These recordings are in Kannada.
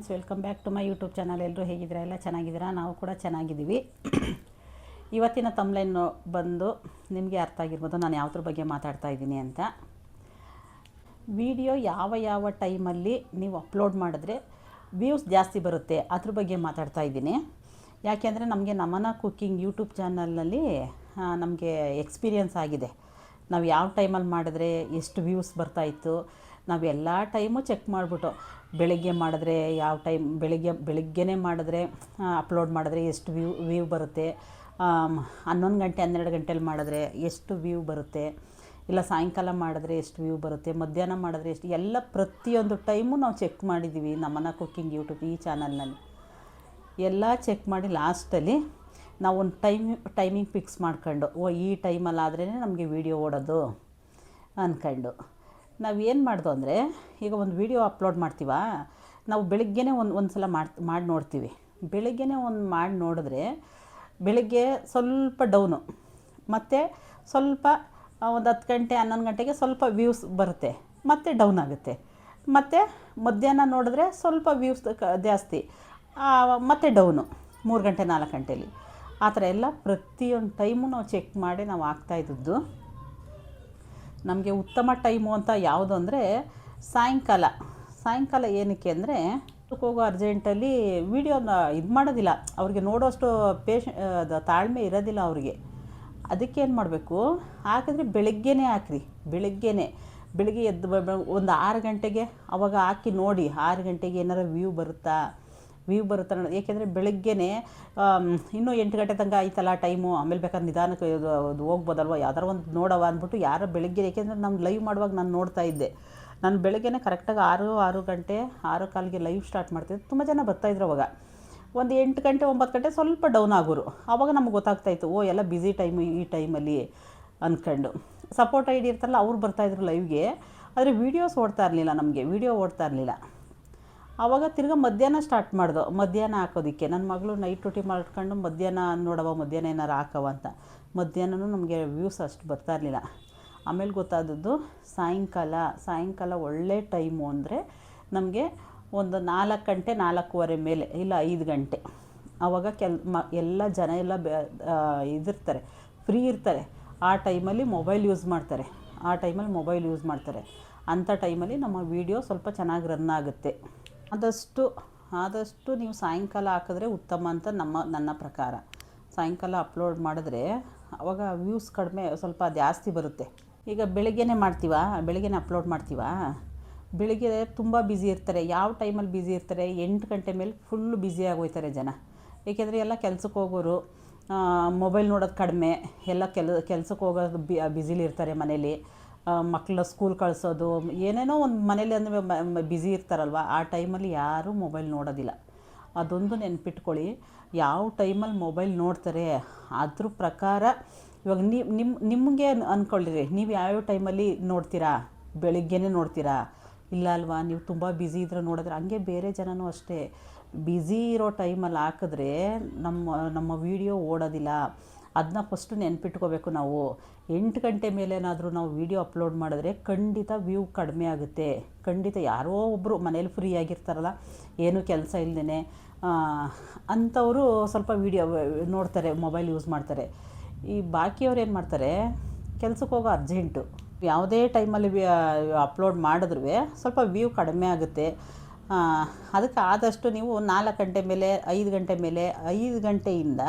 Friends, welcome back to my YouTube channel. ಎಲ್ಲರೂ ಹೇಗಿದ್ದೀರಾ? ಎಲ್ಲ ಚೆನ್ನಾಗಿದ್ದೀರಾ? ನಾವು ಕೂಡ ಚೆನ್ನಾಗಿದ್ದೀವಿ. ಇವತ್ತಿನ ತಮ್ಲೈನ್ ಬಂದು ನಿಮಗೆ ಅರ್ಥ ಆಗಿರ್ಬೋದು ನಾನು ಯಾವುದ್ರ ಬಗ್ಗೆ ಮಾತಾಡ್ತಾ ಇದ್ದೀನಿ ಅಂತ. ವಿಡಿಯೋ ಯಾವ ಟೈಮಲ್ಲಿ ನೀವು ಅಪ್ಲೋಡ್ ಮಾಡಿದ್ರೆ ವ್ಯೂಸ್ ಜಾಸ್ತಿ ಬರುತ್ತೆ ಅದ್ರ ಬಗ್ಗೆ ಮಾತಾಡ್ತಾ ಇದ್ದೀನಿ. ಯಾಕೆಂದರೆ ನಮಗೆ ನಮನ ಕುಕ್ಕಿಂಗ್ ಯೂಟ್ಯೂಬ್ ಚಾನಲ್ನಲ್ಲಿ ನಮಗೆ ಎಕ್ಸ್ಪೀರಿಯನ್ಸ್ ಆಗಿದೆ. ನಾವು ಯಾವ ಟೈಮಲ್ಲಿ ಮಾಡಿದ್ರೆ ಎಷ್ಟು ವ್ಯೂಸ್ ಬರ್ತಾಯಿತ್ತು, ನಾವು ಎಲ್ಲ ಟೈಮು ಚೆಕ್ ಮಾಡಿಬಿಟ್ಟು ಬೆಳಗ್ಗೆ ಮಾಡಿದ್ರೆ ಯಾವ ಟೈಮ್ ಬೆಳಗ್ಗೆನೇ ಮಾಡಿದ್ರೆ ಅಪ್ಲೋಡ್ ಮಾಡಿದ್ರೆ ಎಷ್ಟು ವ್ಯೂ ಬರುತ್ತೆ, 11 ಗಂಟೆ 12 ಗಂಟೆಲಿ ಮಾಡಿದ್ರೆ ಎಷ್ಟು ವ್ಯೂ ಬರುತ್ತೆ, ಇಲ್ಲ ಸಾಯಂಕಾಲ ಮಾಡಿದ್ರೆ ಎಷ್ಟು ವ್ಯೂ ಬರುತ್ತೆ, ಮಧ್ಯಾಹ್ನ ಮಾಡಿದ್ರೆ ಎಷ್ಟು, ಎಲ್ಲ ಪ್ರತಿಯೊಂದು ಟೈಮು ನಾವು ಚೆಕ್ ಮಾಡಿದ್ದೀವಿ ನಮ್ಮನ ಕುಕ್ಕಿಂಗ್ ಯೂಟ್ಯೂಬ್ ಈ ಚಾನಲ್ನಲ್ಲಿ. ಎಲ್ಲ ಚೆಕ್ ಮಾಡಿ ಲಾಸ್ಟಲ್ಲಿ ನಾವು ಒಂದು ಟೈಮಿಂಗ್ ಫಿಕ್ಸ್ ಮಾಡ್ಕೊಂಡು ಈ ಟೈಮಲ್ಲಾದ್ರೇ ನಮಗೆ ವೀಡಿಯೋ ಓಡೋದು ಅಂದ್ಕೊಂಡು ನಾವೇನು ಮಾಡ್ದು ಅಂದರೆ, ಈಗ ಒಂದು ವೀಡಿಯೋ ಅಪ್ಲೋಡ್ ಮಾಡ್ತೀವ, ನಾವು ಬೆಳಗ್ಗೆನೇ ಒಂದು ಸಲ ಮಾಡಿ ನೋಡ್ತೀವಿ. ಬೆಳಗ್ಗೆನೇ ಮಾಡಿ ನೋಡಿದ್ರೆ ಬೆಳಗ್ಗೆ ಸ್ವಲ್ಪ ಡೌನು, ಮತ್ತು ಸ್ವಲ್ಪ ಒಂದು 10 ಗಂಟೆ 11 ಗಂಟೆಗೆ ಸ್ವಲ್ಪ ವ್ಯೂಸ್ ಬರುತ್ತೆ, ಮತ್ತು ಡೌನ್ ಆಗುತ್ತೆ. ಮತ್ತು ಮಧ್ಯಾಹ್ನ ನೋಡಿದ್ರೆ ಸ್ವಲ್ಪ ವ್ಯೂಸ್ ಜಾಸ್ತಿ, ಮತ್ತು ಡೌನು 3 ಗಂಟೆ 4 ಗಂಟೆಲಿ. ಆ ಥರ ಎಲ್ಲ ಪ್ರತಿಯೊಂದು ಟೈಮು ನಾವು ಚೆಕ್ ಮಾಡಿ ನಾವು ಆಗ್ತಾಯಿದ್ದದ್ದು. ನಮಗೆ ಉತ್ತಮ ಟೈಮು ಅಂತ ಯಾವುದು ಅಂದರೆ ಸಾಯಂಕಾಲ ಏನಕ್ಕೆ ಅಂದರೆ ಹೋಗೋ ಅರ್ಜೆಂಟಲ್ಲಿ ವೀಡಿಯೋನ ಇದು ಮಾಡೋದಿಲ್ಲ, ಅವ್ರಿಗೆ ನೋಡೋಷ್ಟು ತಾಳ್ಮೆ ಇರೋದಿಲ್ಲ ಅವ್ರಿಗೆ. ಅದಕ್ಕೇನು ಮಾಡಬೇಕು, ಹಾಕಿದ್ರೆ ಬೆಳಗ್ಗೆನೇ ಹಾಕ್ರಿ. ಬೆಳಗ್ಗೆ ಎದ್ದು ಒಂದು 6 ಗಂಟೆಗೆ ಅವಾಗ ಹಾಕಿ ನೋಡಿ, 6 ಗಂಟೆಗೆ ಏನಾರು ವ್ಯೂ ಬರುತ್ತಾ ನೋಡಿ. ಏಕೆಂದರೆ ಬೆಳಗ್ಗೆನೇ ಇನ್ನೂ 8 ಗಂಟೆ ತನಕ ಆಯ್ತಲ್ಲ ಟೈಮು, ಆಮೇಲೆ ಬೇಕಾದ್ರೆ ನಿಧಾನಕ್ಕೆ ಅದು ಹೋಗ್ಬೋದಲ್ವ, ಯಾವ್ದಾರು ಒಂದು ನೋಡವ ಅಂದ್ಬಿಟ್ಟು ಯಾರೋ ಬೆಳಗ್ಗೆ, ಏಕೆಂದರೆ ನಾನು ಲೈವ್ ಮಾಡುವಾಗ ನಾನು ನೋಡ್ತಾ ಇದ್ದೆ, ನಾನು ಬೆಳಗ್ಗೆನೇ ಕರೆಕ್ಟಾಗಿ 6 ಗಂಟೆ 6:15ಗೆ ಲೈವ್ ಸ್ಟಾರ್ಟ್ ಮಾಡ್ತಿದ್ದೆ. ತುಂಬ ಜನ ಬರ್ತಾಯಿದ್ರು ಅವಾಗ. ಒಂದು 8 ಗಂಟೆ 9 ಗಂಟೆ ಸ್ವಲ್ಪ ಡೌನ್ ಆಗೋರು. ಆವಾಗ ನಮ್ಗೆ ಗೊತ್ತಾಗ್ತಾಯಿತ್ತು, ಎಲ್ಲ ಬ್ಯುಸಿ ಟೈಮು ಈ ಟೈಮಲ್ಲಿ ಅಂದ್ಕೊಂಡು. ಸಪೋರ್ಟ್ ID ಇರ್ತಾರಲ್ಲ ಅವ್ರು ಬರ್ತಾಯಿದ್ರು ಲೈವ್ಗೆ, ಆದರೆ ವೀಡಿಯೋಸ್ ಓಡ್ತಾ ಇರಲಿಲ್ಲ. ಆವಾಗ ತಿರ್ಗಿ ಮಧ್ಯಾಹ್ನ ಸ್ಟಾರ್ಟ್ ಮಾಡ್ದು, ಮಧ್ಯಾಹ್ನ ಹಾಕೋದಕ್ಕೆ. ನನ್ನ ಮಗಳು ನೈಟ್ ಡ್ಯೂಟಿ ಮಾಡ್ಕೊಂಡು ಮಧ್ಯಾಹ್ನ ಏನಾರು ಹಾಕವ ಅಂತ. ಮಧ್ಯಾಹ್ನನೂ ನಮಗೆ ವ್ಯೂಸ್ ಅಷ್ಟು ಬರ್ತಾ ಇರಲಿಲ್ಲ. ಆಮೇಲೆ ಗೊತ್ತಾದದ್ದು ಸಾಯಂಕಾಲ ಒಳ್ಳೆ ಟೈಮು ಅಂದರೆ ನಮಗೆ ಒಂದು 4 ಗಂಟೆ 4:15 ಮೇಲೆ, ಇಲ್ಲ 5 ಗಂಟೆ. ಆವಾಗ ಎಲ್ಲ ಜನ ಎಲ್ಲ ಇದಿರ್ತಾರೆ, ಫ್ರೀ ಇರ್ತಾರೆ. ಆ ಟೈಮಲ್ಲಿ ಮೊಬೈಲ್ ಯೂಸ್ ಮಾಡ್ತಾರೆ. ಅಂಥ ಟೈಮಲ್ಲಿ ನಮ್ಮ ವೀಡಿಯೋ ಸ್ವಲ್ಪ ಚೆನ್ನಾಗಿ ರನ್ ಆಗುತ್ತೆ. ಆದಷ್ಟು ನೀವು ಸಾಯಂಕಾಲ ಹಾಕಿದ್ರೆ ಉತ್ತಮ ಅಂತ ನನ್ನ ಪ್ರಕಾರ. ಸಾಯಂಕಾಲ ಅಪ್ಲೋಡ್ ಮಾಡಿದ್ರೆ ಆವಾಗ ವ್ಯೂಸ್ ಕಡಿಮೆ ಸ್ವಲ್ಪ ಜಾಸ್ತಿ ಬರುತ್ತೆ. ಈಗ ಬೆಳಗ್ಗೆನೇ ಅಪ್ಲೋಡ್ ಮಾಡ್ತೀವ, ಬೆಳಗ್ಗೆ ತುಂಬ ಬ್ಯುಸಿ ಇರ್ತಾರೆ. ಯಾವ ಟೈಮಲ್ಲಿ ಬ್ಯುಸಿ ಇರ್ತಾರೆ? 8 ಗಂಟೆ ಮೇಲೆ ಫುಲ್ಲು ಬ್ಯುಸಿ ಆಗೋಯ್ತಾರೆ ಜನ. ಏಕೆಂದರೆ ಎಲ್ಲ ಕೆಲ್ಸಕ್ಕೆ ಹೋಗೋರು, ಮೊಬೈಲ್ ನೋಡೋದು ಕಡಿಮೆ, ಎಲ್ಲ ಕೆಲ್ಸಕ್ಕೆ ಹೋಗೋದು ಬ್ಯುಸಿಲಿ ಇರ್ತಾರೆ. ಮನೇಲಿ ಮಕ್ಕಳ ಸ್ಕೂಲ್ ಕಳಿಸೋದು, ಏನೇನೋ ಒಂದು ಮನೇಲಿ ಅಂದರೆ ಬ್ಯುಸಿ ಇರ್ತಾರಲ್ವ, ಆ ಟೈಮಲ್ಲಿ ಯಾರೂ ಮೊಬೈಲ್ ನೋಡೋದಿಲ್ಲ. ಅದೊಂದು ನೆನ್ಪಿಟ್ಕೊಳ್ಳಿ. ಯಾವ ಟೈಮಲ್ಲಿ ಮೊಬೈಲ್ ನೋಡ್ತಾರೆ ಅದ್ರ ಪ್ರಕಾರ ಇವಾಗ ನಿಮಗೆ ಅಂದ್ಕೊಳ್ಳಿರಿ, ನೀವು ಯಾವ್ಯಾವ ಟೈಮಲ್ಲಿ ನೋಡ್ತೀರಾ? ಬೆಳಗ್ಗೆನೇ ನೋಡ್ತೀರಾ? ಇಲ್ಲ ಅಲ್ವಾ? ನೀವು ತುಂಬ ಬ್ಯುಸಿ ಇದ್ರೆ ನೋಡಿದ್ರೆ. ಹಂಗೆ ಬೇರೆ ಜನನೂ ಅಷ್ಟೇ, ಬ್ಯುಸಿ ಇರೋ ಟೈಮಲ್ಲಿ ಹಾಕಿದ್ರೆ ನಮ್ಮ ವೀಡಿಯೋ ಓಡೋದಿಲ್ಲ. ಅದನ್ನ ಫಸ್ಟು ನೆನ್ಪಿಟ್ಕೋಬೇಕು ನಾವು. 8 ಗಂಟೆ ಮೇಲೇನಾದರೂ ನಾವು ವೀಡಿಯೋ ಅಪ್ಲೋಡ್ ಮಾಡಿದ್ರೆ ಖಂಡಿತ ವ್ಯೂ ಕಡಿಮೆ ಆಗುತ್ತೆ. ಖಂಡಿತ ಯಾರೋ ಒಬ್ಬರು ಮನೇಲಿ ಫ್ರೀ ಆಗಿರ್ತಾರಲ್ಲ, ಏನೂ ಕೆಲಸ ಇಲ್ಲದೇ ಅಂಥವರು ಸ್ವಲ್ಪ ವೀಡಿಯೋ ನೋಡ್ತಾರೆ, ಮೊಬೈಲ್ ಯೂಸ್ ಮಾಡ್ತಾರೆ. ಈ ಬಾಕಿಯವ್ರು ಏನು ಮಾಡ್ತಾರೆ, ಕೆಲ್ಸಕ್ಕೆ ಹೋಗೋ ಅರ್ಜೆಂಟು, ಯಾವುದೇ ಟೈಮಲ್ಲಿ ಅಪ್ಲೋಡ್ ಮಾಡಿದ್ರೂ ಸ್ವಲ್ಪ ವ್ಯೂ ಕಡಿಮೆ ಆಗುತ್ತೆ. ಅದಕ್ಕೆ ಆದಷ್ಟು ನೀವು 4 ಗಂಟೆ ಮೇಲೆ 5 ಗಂಟೆ ಮೇಲೆ 5 ಗಂಟೆಯಿಂದ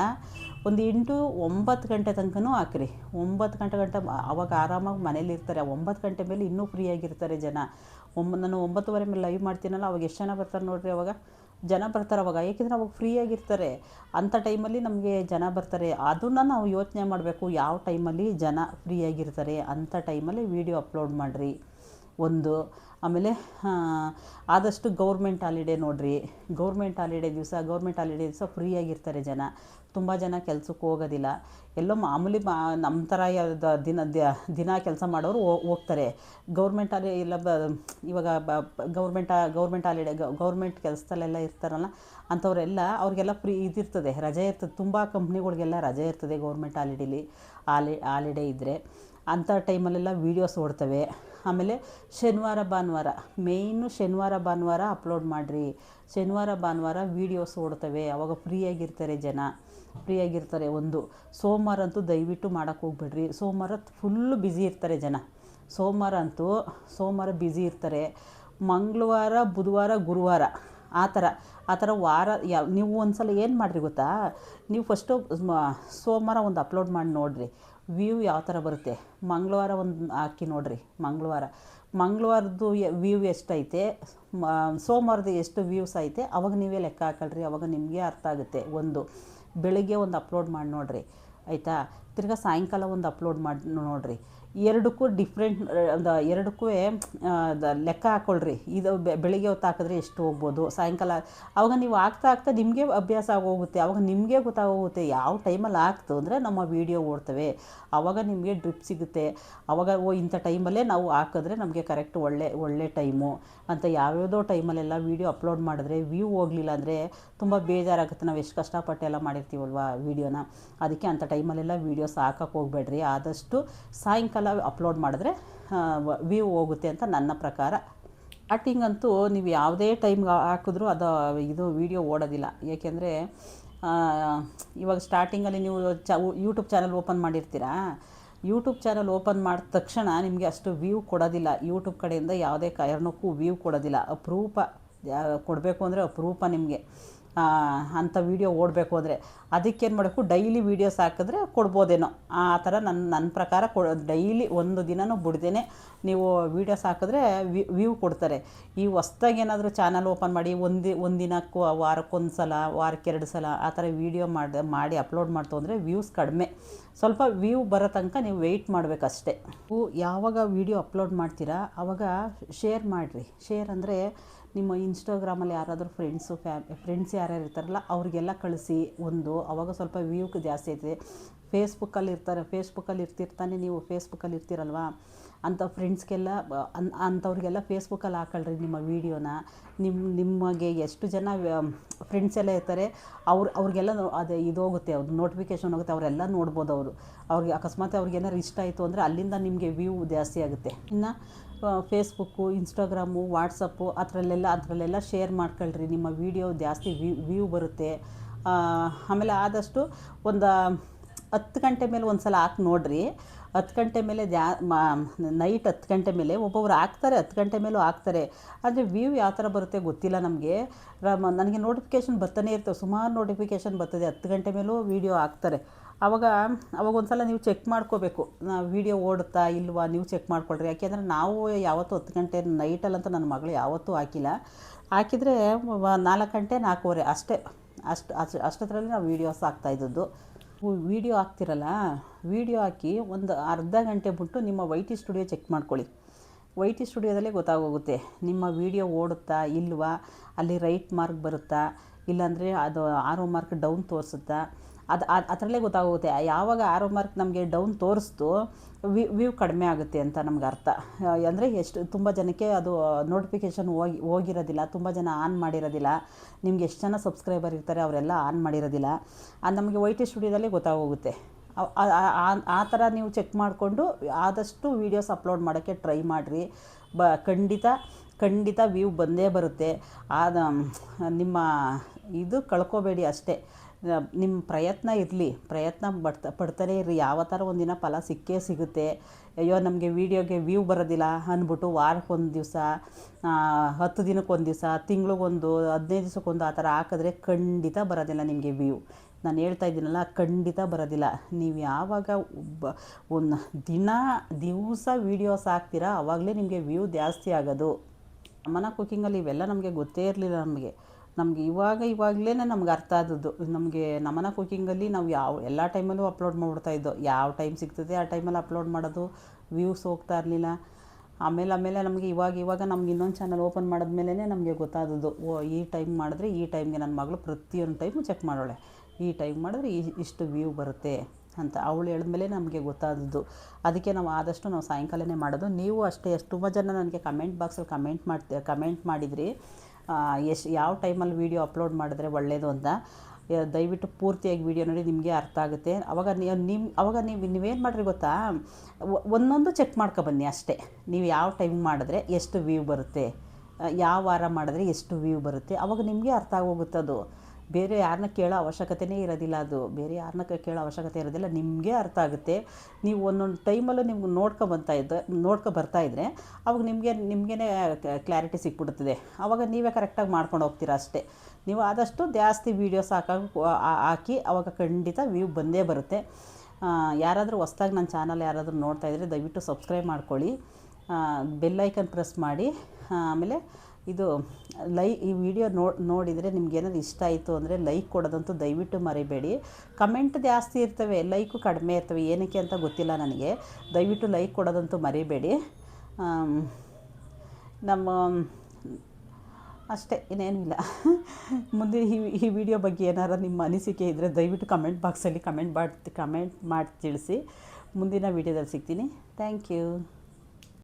ಒಂದು 8-9 ಗಂಟೆ ತನಕನೂ ಹಾಕಿರಿ. 9 ಗಂಟೆ ಅವಾಗ ಆರಾಮಾಗಿ ಮನೇಲಿರ್ತಾರೆ. 9 ಗಂಟೆ ಮೇಲೆ ಇನ್ನೂ ಫ್ರೀಯಾಗಿರ್ತಾರೆ ಜನ. ನಾನು 9:15 ಮೇಲೆ ಲೈವ್ ಮಾಡ್ತೀನಲ್ಲ, ಅವಾಗ ಎಷ್ಟು ಜನ ಬರ್ತಾರೆ ನೋಡಿರಿ. ಅವಾಗ ಜನ ಬರ್ತಾರೆ ಅವಾಗ, ಏಕೆಂದರೆ ಅವಾಗ ಫ್ರೀಯಾಗಿರ್ತಾರೆ. ಅಂಥ ಟೈಮಲ್ಲಿ ನಮಗೆ ಜನ ಬರ್ತಾರೆ. ಅದನ್ನು ನಾವು ಯೋಚನೆ ಮಾಡಬೇಕು, ಯಾವ ಟೈಮಲ್ಲಿ ಜನ ಫ್ರೀಯಾಗಿರ್ತಾರೆ ಅಂಥ ಟೈಮಲ್ಲಿ ವೀಡಿಯೋ ಅಪ್ಲೋಡ್ ಮಾಡಿರಿ ಒಂದು. ಆಮೇಲೆ ಆದಷ್ಟು ಗೌರ್ಮೆಂಟ್ ಹಾಲಿಡೇ ನೋಡಿರಿ. ಗೌರ್ಮೆಂಟ್ ಹಾಲಿಡೇ ದಿವಸ ಫ್ರೀಯಾಗಿರ್ತಾರೆ ಜನ. ತುಂಬ ಜನ ಕೆಲ್ಸಕ್ಕೆ ಹೋಗೋದಿಲ್ಲ. ಎಲ್ಲೋ ಮಾಮೂಲಿ ನಮ್ಮ ಥರ ದಿನ ಕೆಲಸ ಮಾಡೋರು ಹೋಗ್ತಾರೆ. ಗೌರ್ಮೆಂಟ್ ಇಲ್ಲ ಇವಾಗ ಗೌರ್ಮೆಂಟ್ ಹಾಲಿಡೇ, ಗೌರ್ಮೆಂಟ್ ಕೆಲಸದಲ್ಲೆಲ್ಲ ಇರ್ತಾರಲ್ಲ ಅಂಥವರೆಲ್ಲ, ಅವ್ರಿಗೆಲ್ಲ ಫ್ರೀ ಇದಿರ್ತದೆ, ರಜೆ ಇರ್ತದೆ. ತುಂಬ ಕಂಪ್ನಿಗಳಿಗೆಲ್ಲ ರಜೆ ಇರ್ತದೆ ಗೌರ್ಮೆಂಟ್ ಹಾಲಿಡೇ ಇದ್ದರೆ. ಅಂಥ ಟೈಮಲ್ಲೆಲ್ಲ ವೀಡಿಯೋಸ್ ಓಡ್ತವೆ. ಆಮೇಲೆ ಶನಿವಾರ ಭಾನುವಾರ ಮೇಯ್ನು ಶನಿವಾರ ಭಾನುವಾರ ಅಪ್ಲೋಡ್ ಮಾಡಿರಿ. ಶನಿವಾರ ಭಾನುವಾರ ವೀಡಿಯೋಸ್ ಓಡ್ತವೆ, ಆವಾಗ ಫ್ರೀಯಾಗಿರ್ತಾರೆ ಜನ, ಫ್ರೀಯಾಗಿರ್ತಾರೆ. ಒಂದು ಸೋಮವಾರ ಅಂತೂ ದಯವಿಟ್ಟು ಮಾಡೋಕ್ಕೆ ಹೋಗ್ಬೇಡ್ರಿ. ಸೋಮವಾರ ಫುಲ್ಲು ಬ್ಯುಸಿ ಇರ್ತಾರೆ ಜನ. ಸೋಮವಾರ ಬ್ಯುಸಿ ಇರ್ತಾರೆ. ಮಂಗಳವಾರ ಬುಧವಾರ ಗುರುವಾರ ಆ ಥರ ವಾರ ನೀವು ಒಂದು ಸಲ ಏನು ಮಾಡಿರಿ ಗೊತ್ತಾ, ನೀವು ಫಸ್ಟು ಸೋಮವಾರ ಒಂದು ಅಪ್ಲೋಡ್ ಮಾಡಿ ನೋಡಿರಿ, ವ್ಯೂ ಯಾವ ಥರ ಬರುತ್ತೆ. ಮಂಗಳವಾರ ಒಂದು ಹಾಕಿ ನೋಡಿರಿ, ಮಂಗಳವಾರದ್ದು ವ್ಯೂ ಎಷ್ಟೈತೆ, ಸೋಮವಾರದ ಎಷ್ಟು ವ್ಯೂಸ್ ಐತೆ, ಅವಾಗ ನೀವೇ ಲೆಕ್ಕ ಹಾಕೊಳ್ರಿ, ಅವಾಗ ನಿಮಗೆ ಅರ್ಥ ಆಗುತ್ತೆ. ಒಂದು ಬೆಳಗ್ಗೆ ಒಂದು ಅಪ್ಲೋಡ್ ಮಾಡಿ ನೋಡಿರಿ, ಆಯಿತಾ. ತಿರ್ಗಾ ಸಾಯಂಕಾಲ ಒಂದು ಅಪ್ಲೋಡ್ ಮಾಡಿ ನೋಡಿರಿ. ಎರಡಕ್ಕೂ ಡಿಫ್ರೆಂಟ್ ಎರಡಕ್ಕೂ ಲೆಕ್ಕ ಹಾಕ್ಕೊಳ್ರಿ. ಇದು ಬೆಳಿಗ್ಗೆ ಹೊತ್ತು ಹಾಕಿದ್ರೆ ಎಷ್ಟು ಹೋಗ್ಬೋದು, ಸಾಯಂಕಾಲ ಆವಾಗ ನೀವು ಆಗ್ತಾ ನಿಮಗೆ ಅಭ್ಯಾಸ ಆಗೋಗುತ್ತೆ. ಆವಾಗ ನಿಮಗೆ ಗೊತ್ತಾಗೋಗುತ್ತೆ ಯಾವ ಟೈಮಲ್ಲಿ ಆಗ್ತು ಅಂದರೆ ನಮ್ಮ ವೀಡಿಯೋ ಓಡ್ತವೆ. ಆವಾಗ ನಿಮಗೆ ಡ್ರಿಪ್ ಸಿಗುತ್ತೆ. ಆವಾಗ ಇಂಥ ಟೈಮಲ್ಲೇ ನಾವು ಹಾಕಿದ್ರೆ ನಮಗೆ ಕರೆಕ್ಟ್ ಒಳ್ಳೆ ಟೈಮು ಅಂತ. ಯಾವ್ಯಾವುದೋ ಟೈಮಲ್ಲೆಲ್ಲ ವೀಡಿಯೋ ಅಪ್ಲೋಡ್ ಮಾಡಿದ್ರೆ ವ್ಯೂ ಹೋಗಲಿಲ್ಲ ಅಂದರೆ ತುಂಬ ಬೇಜಾರಾಗುತ್ತೆ. ನಾವು ಎಷ್ಟು ಕಷ್ಟಪಟ್ಟೆಲ್ಲ ಮಾಡಿರ್ತೀವಲ್ವ ವೀಡಿಯೋನ. ಅದಕ್ಕೆ ಅಂಥ ಟೈಮಲ್ಲೆಲ್ಲ ವೀಡಿಯೋಸ್ ಹಾಕೋಕ್ಕೆ ಹೋಗಬೇಡ್ರಿ. ಆದಷ್ಟು ಸಾಯಂಕಾಲ ಅಪ್ಲೋಡ್ ಮಾಡಿದ್ರೆ ವ್ಯೂ ಹೋಗುತ್ತೆ ಅಂತ ನನ್ನ ಪ್ರಕಾರ. ಸ್ಟಾರ್ಟಿಂಗಂತೂ ನೀವು ಯಾವುದೇ ಟೈಮ್ಗೆ ಹಾಕಿದ್ರೂ ಇದು ವೀಡಿಯೋ ಓಡೋದಿಲ್ಲ. ಏಕೆಂದರೆ ಇವಾಗ ಸ್ಟಾರ್ಟಿಂಗಲ್ಲಿ ನೀವು ಯೂಟ್ಯೂಬ್ ಚಾನಲ್ ಓಪನ್ ಮಾಡಿರ್ತೀರಾ. ಯೂಟ್ಯೂಬ್ ಚಾನಲ್ ಓಪನ್ ಮಾಡಿದ ತಕ್ಷಣ ನಿಮಗೆ ಅಷ್ಟು ವ್ಯೂ ಕೊಡೋದಿಲ್ಲ. ಯೂಟ್ಯೂಬ್ ಕಡೆಯಿಂದ ಯಾವುದೇ ಕಾರಣಕ್ಕೂ ವ್ಯೂ ಕೊಡೋದಿಲ್ಲ. ಅಪರೂಪ ಕೊಡಬೇಕು ಅಂದರೆ ಅಪರೂಪ ನಿಮಗೆ ಅಂಥ ವೀಡಿಯೋ ಓಡಬೇಕು ಅಂದರೆ. ಅದಕ್ಕೇನು ಮಾಡಬೇಕು, ಡೈಲಿ ವೀಡಿಯೋಸ್ ಹಾಕಿದ್ರೆ ಕೊಡ್ಬೋದೇನೋ. ಆ ಥರ ನನ್ನ ಪ್ರಕಾರ ಡೈಲಿ ಒಂದು ದಿನನೂ ಬಿಡ್ದೇನೆ ನೀವು ವೀಡಿಯೋಸ್ ಹಾಕಿದ್ರೆ ವ್ಯೂ ಕೊಡ್ತಾರೆ. ಈ ಹೊಸ್ದಾಗಿ ಏನಾದರೂ ಚಾನಲ್ ಓಪನ್ ಮಾಡಿ ಒಂದು ದಿನಕ್ಕೂ ವಾರಕ್ಕೊಂದು ಸಲ, ವಾರಕ್ಕೆ 2 ಸಲ ಆ ಥರ ವೀಡಿಯೋ ಮಾಡಿ ಅಪ್ಲೋಡ್ ಮಾಡ್ತು ಅಂದರೆ ವ್ಯೂಸ್ ಕಡಿಮೆ. ಸ್ವಲ್ಪ ವ್ಯೂ ಬರೋ ತನಕ ನೀವು ವೆಯ್ಟ್ ಮಾಡಬೇಕಷ್ಟೆ. ನೀವು ಯಾವಾಗ ವೀಡಿಯೋ ಅಪ್ಲೋಡ್ ಮಾಡ್ತೀರಾ ಆವಾಗ ಶೇರ್ ಮಾಡಿರಿ. ಶೇರ್ ಅಂದರೆ ನಿಮ್ಮ ಇನ್ಸ್ಟಾಗ್ರಾಮಲ್ಲಿ ಯಾರಾದರೂ ಫ್ರೆಂಡ್ಸ್ ಯಾರ್ಯಾರು ಇರ್ತಾರಲ್ಲ ಅವ್ರಿಗೆಲ್ಲ ಕಳಿಸಿ. ಆವಾಗ ಸ್ವಲ್ಪ ವ್ಯೂ ಜಾಸ್ತಿ ಆಗ್ತದೆ. ಫೇಸ್ಬುಕ್ಕಲ್ಲಿ ಇರ್ತಿರ್ತಾನೆ, ನೀವು ಫೇಸ್ಬುಕ್ಕಲ್ಲಿ ಇರ್ತೀರಲ್ವ, ಅಂಥ ಫ್ರೆಂಡ್ಸ್ಗೆಲ್ಲ ಅಂಥವ್ರಿಗೆಲ್ಲ ಫೇಸ್ಬುಕ್ಕಲ್ಲಿ ಹಾಕೊಳ್ರಿ ನಿಮ್ಮ ವೀಡಿಯೋನ. ನಿಮಗೆ ಎಷ್ಟು ಜನ ಫ್ರೆಂಡ್ಸ್ ಎಲ್ಲ ಇರ್ತಾರೆ ಅವ್ರಿಗೆಲ್ಲ ಅದು ಹೋಗುತ್ತೆ, ಅವ್ರದ್ದು ನೋಟಿಫಿಕೇಷನ್ ಹೋಗುತ್ತೆ, ಅವರೆಲ್ಲ ನೋಡ್ಬೋದು. ಅವ್ರಿಗೆ ಅಕಸ್ಮಾತ್ ಅವ್ರಿಗೇನಾದ್ರು ಇಷ್ಟ ಆಯಿತು ಅಂದರೆ ಅಲ್ಲಿಂದ ನಿಮಗೆ ವ್ಯೂ ಜಾಸ್ತಿ ಆಗುತ್ತೆ. ಇನ್ನು ಫೇಸ್ಬುಕ್ಕು, ಇನ್ಸ್ಟಾಗ್ರಾಮು, ವಾಟ್ಸಪ್ಪು ಅದರಲ್ಲೆಲ್ಲ ಶೇರ್ ಮಾಡ್ಕೊಳ್ರಿ. ನಿಮ್ಮ ವೀಡಿಯೋ ಜಾಸ್ತಿ ವ್ಯೂ ಬರುತ್ತೆ. ಆಮೇಲೆ ಆದಷ್ಟು ಒಂದು 10 ಗಂಟೆ ಮೇಲೆ ಒಂದು ಸಲ ಹಾಕಿ ನೋಡಿರಿ. 10 ಗಂಟೆ ಮೇಲೆ ನೈಟ್ 10 ಗಂಟೆ ಮೇಲೆ ಒಬ್ಬೊಬ್ರು ಹಾಕ್ತಾರೆ, 10 ಗಂಟೆ ಮೇಲೂ ಹಾಕ್ತಾರೆ. ಆದರೆ ವ್ಯೂ ಯಾವ ಥರ ಬರುತ್ತೆ ಗೊತ್ತಿಲ್ಲ ನಮಗೆ. ನನಗೆ ನೋಟಿಫಿಕೇಷನ್ ಬರ್ತಾನೆ ಇರ್ತವೆ, ಸುಮಾರು ನೋಟಿಫಿಕೇಷನ್ ಬರ್ತದೆ. 10 ಗಂಟೆ ಮೇಲೂ ವೀಡಿಯೋ ಹಾಕ್ತಾರೆ. ಆವಾಗ ಒಂದು ಸಲ ನೀವು ಚೆಕ್ ಮಾಡ್ಕೋಬೇಕು, ವೀಡಿಯೋ ಓಡುತ್ತಾ ಇಲ್ವಾ, ನೀವು ಚೆಕ್ ಮಾಡ್ಕೊಳ್ರಿ. ಯಾಕೆಂದರೆ ನಾವು ಯಾವತ್ತೂ 10 ಗಂಟೆ ನೈಟಲ್ಲಂತ ನನ್ನ ಮಗಳು ಯಾವತ್ತೂ ಹಾಕಿಲ್ಲ. ಹಾಕಿದರೆ 4 ಗಂಟೆ 4:15 ಅಷ್ಟರಲ್ಲಿ ನಾವು ವೀಡಿಯೋಸ್ ಹಾಕ್ತಾಯಿದ್ದದ್ದು. ವೀಡಿಯೋ ಹಾಕ್ತಿರಲ್ಲ, ವೀಡಿಯೋ ಹಾಕಿ ಒಂದು ಅರ್ಧ ಗಂಟೆ ಬಿಟ್ಟು ನಿಮ್ಮ YT ಸ್ಟುಡಿಯೋ ಚೆಕ್ ಮಾಡ್ಕೊಳ್ಳಿ. YT ಸ್ಟುಡಿಯೋದಲ್ಲೇ ಗೊತ್ತಾಗೋಗುತ್ತೆ ನಿಮ್ಮ ವೀಡಿಯೋ ಓಡುತ್ತಾ ಇಲ್ವಾ, ಅಲ್ಲಿ ರೈಟ್ ಮಾರ್ಕ್ ಬರುತ್ತಾ, ಇಲ್ಲಾಂದರೆ ಅದು ಆರೋ ಮಾರ್ಕ್ ಡೌನ್ ತೋರಿಸುತ್ತಾ, ಅದರಲ್ಲೇ ಗೊತ್ತಾಗುತ್ತೆ. ಯಾವಾಗ ಆರೋ ಮಾರ್ಕ್ ನಮಗೆ ಡೌನ್ ತೋರಿಸ್ತು ವ್ಯೂ ಕಡಿಮೆ ಆಗುತ್ತೆ ಅಂತ ನಮ್ಗೆ ಅರ್ಥ. ಅಂದರೆ ತುಂಬ ಜನಕ್ಕೆ ಅದು ನೋಟಿಫಿಕೇಷನ್ ಹೋಗಿರೋದಿಲ್ಲ, ತುಂಬ ಜನ ಆನ್ ಮಾಡಿರೋದಿಲ್ಲ. ನಿಮ್ಗೆ ಎಷ್ಟು ಜನ ಸಬ್ಸ್ಕ್ರೈಬರ್ ಇರ್ತಾರೆ ಅವರೆಲ್ಲ ಆನ್ ಮಾಡಿರೋದಿಲ್ಲ. ಅದು ನಮಗೆ YT ಸ್ಟುಡಿಯೋದಲ್ಲೇ ಗೊತ್ತಾಗೋಗುತ್ತೆ. ಆ ಥರ ನೀವು ಚೆಕ್ ಮಾಡಿಕೊಂಡು ಆದಷ್ಟು ವೀಡಿಯೋಸ್ ಅಪ್ಲೋಡ್ ಮಾಡೋಕ್ಕೆ ಟ್ರೈ ಮಾಡಿರಿ. ಖಂಡಿತ ವ್ಯೂ ಬಂದೇ ಬರುತ್ತೆ. ನಿಮ್ಮ ಇದು ಕಳ್ಕೊಬೇಡಿ ಅಷ್ಟೇ. ನಿಮ್ಮ ಪ್ರಯತ್ನ ಇರಲಿ, ಪ್ರಯತ್ನ ಪಡ್ತಾನೇ ಇರ್ರಿ. ಯಾವ ಥರ ಒಂದಿನ ಫಲ ಸಿಗುತ್ತೆ. ಅಯ್ಯೋ ನಮಗೆ ವೀಡಿಯೋಗೆ ವ್ಯೂ ಬರೋದಿಲ್ಲ ಅಂದ್ಬಿಟ್ಟು ವಾರಕ್ಕೊಂದು ದಿವಸ, 10 ದಿನಕ್ಕೊಂದು ದಿವಸ, ತಿಂಗಳಿಗೊಂದು, 15 ದಿವಸಕ್ಕೊಂದು ಆ ಥರ ಹಾಕಿದ್ರೆ ಖಂಡಿತ ಬರೋದಿಲ್ಲ ನಿಮಗೆ ವ್ಯೂ. ನಾನು ಹೇಳ್ತಾ ಇದ್ದೀನಲ್ಲ, ಖಂಡಿತ ಬರೋದಿಲ್ಲ. ನೀವು ಯಾವಾಗ ಒಂದು ದಿವಸ ವೀಡಿಯೋಸ್ ಹಾಕ್ತೀರಾ ಆವಾಗಲೇ ನಿಮಗೆ ವ್ಯೂ ಜಾಸ್ತಿ ಆಗೋದು. ನಮ್ಮನೆ ಕುಕ್ಕಿಂಗಲ್ಲಿ ಇವೆಲ್ಲ ನಮಗೆ ಗೊತ್ತೇ ಇರಲಿಲ್ಲ. ನಮಗೆ ಇವಾಗಲೇ ನಮ್ಗೆ ಅರ್ಥ ಆದದ್ದು. ನಮ್ಮನೆ ಕುಕ್ಕಿಂಗಲ್ಲಿ ನಾವು ಎಲ್ಲ ಟೈಮಲ್ಲೂ ಅಪ್ಲೋಡ್ ಮಾಡಿಬಿಡ್ತಾಯಿದ್ದೋ. ಯಾವ ಟೈಮ್ ಸಿಗ್ತದೆ ಆ ಟೈಮಲ್ಲಿ ಅಪ್ಲೋಡ್ ಮಾಡೋದು, ವ್ಯೂಸ್ ಹೋಗ್ತಾ ಇರಲಿಲ್ಲ. ಆಮೇಲೆ ನಮಗೆ ಇವಾಗ ನಮ್ಗೆ ಇನ್ನೊಂದು ಚಾನಲ್ ಓಪನ್ ಮಾಡಿದ್ಮೇಲೆ ನಮಗೆ ಗೊತ್ತಾದದ್ದು, ಈ ಟೈಮ್ ಮಾಡಿದ್ರೆ ಈ ಟೈಮ್ಗೆ ನನ್ನ ಮಗಳು ಪ್ರತಿಯೊಂದು ಟೈಮು ಚೆಕ್ ಮಾಡೋಳೆ, ಈ ಟೈಮ್ ಮಾಡಿದ್ರೆ ಇಷ್ಟು ವ್ಯೂ ಬರುತ್ತೆ ಅಂತ ಅವಳು ಹೇಳಿದ್ಮೇಲೆ ನಮಗೆ ಗೊತ್ತಾದದ್ದು. ಅದಕ್ಕೆ ನಾವು ಆದಷ್ಟು ಸಾಯಂಕಾಲನೇ ಮಾಡೋದು. ನೀವು ಅಷ್ಟೇ, ತುಂಬ ಜನ ನನಗೆ ಕಮೆಂಟ್ ಬಾಕ್ಸಲ್ಲಿ ಕಮೆಂಟ್ ಮಾಡಿದ್ರಿ ಯಾವ ಟೈಮಲ್ಲಿ ವೀಡಿಯೋ ಅಪ್ಲೋಡ್ ಮಾಡಿದ್ರೆ ಒಳ್ಳೆಯದು ಅಂತ. ದಯವಿಟ್ಟು ಪೂರ್ತಿಯಾಗಿ ವಿಡಿಯೋ ನೋಡಿ, ನಿಮಗೆ ಅರ್ಥ ಆಗುತ್ತೆ. ಅವಾಗ ನೀವೇನು ಮಾಡಿರಿ ಗೊತ್ತಾ, ಒಂದೊಂದು ಚೆಕ್ ಮಾಡ್ಕೊಬನ್ನಿ ಅಷ್ಟೇ. ನೀವು ಯಾವ ಟೈಮ್ ಮಾಡಿದ್ರೆ ಎಷ್ಟು ವ್ಯೂ ಬರುತ್ತೆ, ಯಾವ ವಾರ ಮಾಡಿದ್ರೆ ಎಷ್ಟು ವ್ಯೂ ಬರುತ್ತೆ, ಅವಾಗ ನಿಮಗೆ ಅರ್ಥ ಆಗೋಗುತ್ತೆ. ಅದು ಬೇರೆ ಯಾರನ್ನ ಕೇಳೋ ಅವಶ್ಯಕತೆಯೇ ಇರೋದಿಲ್ಲ. ಅದು ಬೇರೆ ಯಾರನ್ನ ಕೇಳೋ ಅವಶ್ಯಕತೆ ಇರೋದಿಲ್ಲ, ನಿಮಗೆ ಅರ್ಥ ಆಗುತ್ತೆ. ನೀವು ಒಂದೊಂದು ಟೈಮಲ್ಲೂ ನಿಮ್ಗೆ ನೋಡ್ಕೊ ಬರ್ತಾಯಿದ್ರೆ ಅವಾಗ ನಿಮಗೇ ಕ್ಲಾರಿಟಿ ಸಿಕ್ಬಿಡ್ತದೆ. ಆವಾಗ ನೀವೇ ಕರೆಕ್ಟಾಗಿ ಮಾಡ್ಕೊಂಡು ಹೋಗ್ತೀರಾ ಅಷ್ಟೇ. ನೀವು ಆದಷ್ಟು ಜಾಸ್ತಿ ವೀಡಿಯೋಸ್ ಹಾಕಿ ಆವಾಗ ಖಂಡಿತ ವ್ಯೂ ಬಂದೇ ಬರುತ್ತೆ. ಯಾರಾದರೂ ಹೊಸ್ದಾಗಿ ನನ್ನ ಚಾನಲ್ ಯಾರಾದರೂ ನೋಡ್ತಾಯಿದ್ರೆ ದಯವಿಟ್ಟು ಸಬ್ಸ್ಕ್ರೈಬ್ ಮಾಡ್ಕೊಳ್ಳಿ, ಬೆಲ್ಲೈಕನ್ ಪ್ರೆಸ್ ಮಾಡಿ. ಆಮೇಲೆ ಇದು ಈ ವಿಡಿಯೋ ನೋಡಿದರೆ ನಿಮ್ಗೇನಾದ್ರು ಇಷ್ಟ ಆಯಿತು ಅಂದರೆ ಲೈಕ್ ಕೊಡೋದಂತೂ ದಯವಿಟ್ಟು ಮರಿಬೇಡಿ. ಕಮೆಂಟ್ ಜಾಸ್ತಿ ಇರ್ತವೆ, ಲೈಕು ಕಡಿಮೆ ಇರ್ತವೆ, ಏನಕ್ಕೆ ಅಂತ ಗೊತ್ತಿಲ್ಲ ನನಗೆ. ದಯವಿಟ್ಟು ಲೈಕ್ ಕೊಡೋದಂತೂ ಮರಿಬೇಡಿ. ಅಷ್ಟೇ, ಇನ್ನೇನೂ ಇಲ್ಲ. ಮುಂದೆ ಈ ವಿಡಿಯೋ ಬಗ್ಗೆ ಏನಾರು ನಿಮ್ಮ ಅನಿಸಿಕೆ ಇದ್ದರೆ ದಯವಿಟ್ಟು ಕಮೆಂಟ್ ಬಾಕ್ಸಲ್ಲಿ ಕಮೆಂಟ್ ಮಾಡಿ ತಿಳಿಸಿ. ಮುಂದಿನ ವಿಡಿಯೋದಲ್ಲಿ ಸಿಗ್ತೀನಿ. Thank you.